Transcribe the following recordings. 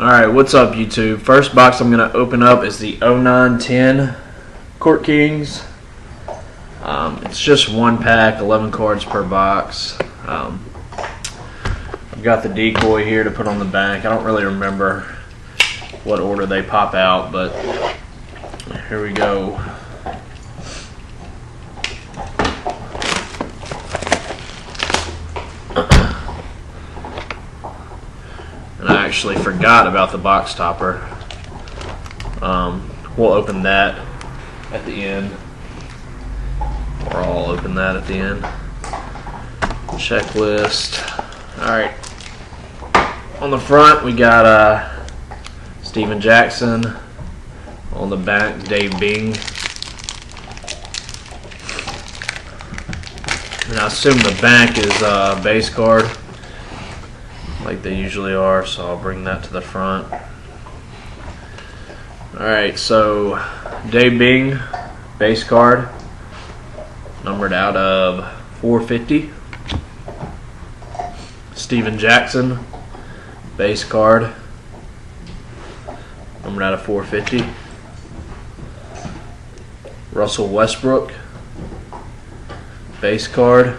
Alright, what's up YouTube? First box I'm going to open up is the 09-10 Court Kings. It's just one pack, 11 cards per box. I've got the decoy here to put on the back. I don't really remember what order they pop out, but here we go. And I actually forgot about the box topper. We'll open that at the end. Or I'll open that at the end. Checklist. Alright. On the front we got Steven Jackson. On the back, Dave Bing. And I assume the back is base card, like they usually are, so I'll bring that to the front. Alright, so Dave Bing, base card, numbered out of 450. Steven Jackson, base card, numbered out of 450. Russell Westbrook, base card,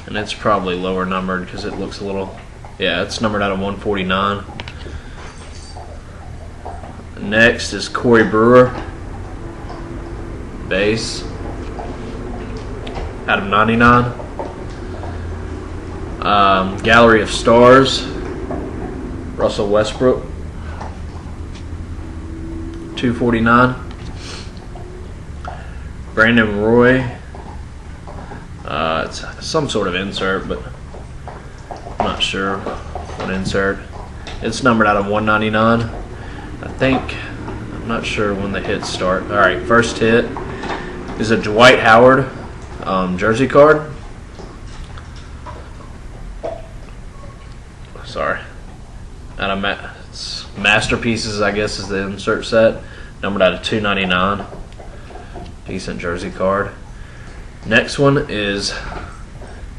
and it's probably lower numbered because it looks a little, yeah, it's numbered out of 149. Next is Corey Brewer, base, out of 99. Gallery of Stars, Russell Westbrook, 249. Brandon Roy, it's some sort of insert, but I'm not sure what insert. It's numbered out of 199. I think, I'm not sure when the hits start. Alright, first hit is a Dwight Howard jersey card. Sorry. Out of Masterpieces, I guess, is the insert set. Numbered out of 299. Decent jersey card. Next one is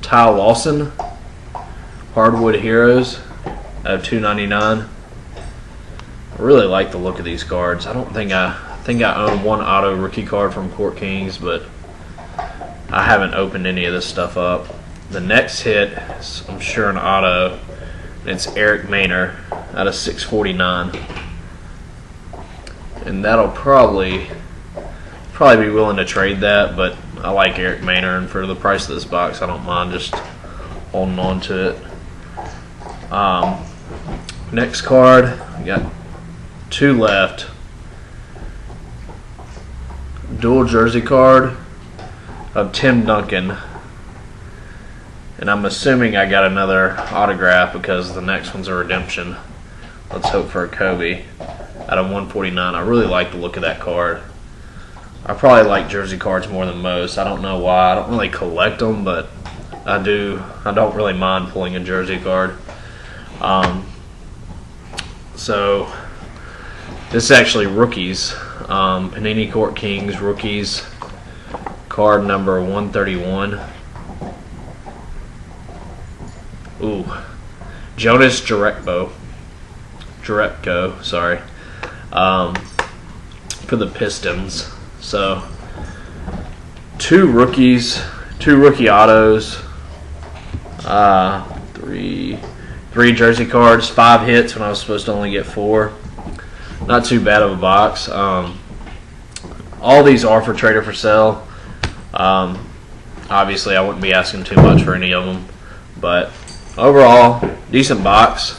Ty Lawson, Hardwood Heroes, out of 299. I really like the look of these cards. I think I own one auto rookie card from Court Kings, but I haven't opened any of this stuff up. The next hit is, I'm sure, an auto, and it's Eric Maynor out of 649. And that'll probably be willing to trade that, but I like Eric Maynor, and for the price of this box I don't mind just holding on to it. Next card, we got two left. Dual jersey card of Tim Duncan, and I'm assuming I got another autograph because the next one's a redemption. Let's hope for a Kobe out of 149. I really like the look of that card. I probably like jersey cards more than most. I don't know why. I don't really collect them, but I do. I don't really mind pulling a jersey card. So this is actually rookies. Panini Court Kings rookies, card number 131. Ooh, Jonas Jerebko, sorry, for the Pistons. So two rookies, two rookie autos, three jersey cards, 5 hits when I was supposed to only get 4. Not too bad of a box. All these are for trade or for sale. Obviously I wouldn't be asking too much for any of them, but overall decent box.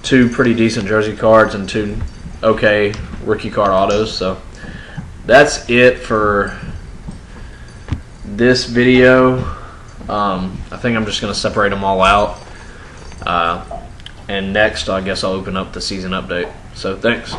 2 pretty decent jersey cards and 2 okay rookie card autos. So that's it for this video. I think I'm just going to separate them all out. And next, I guess I'll open up the season update. So thanks.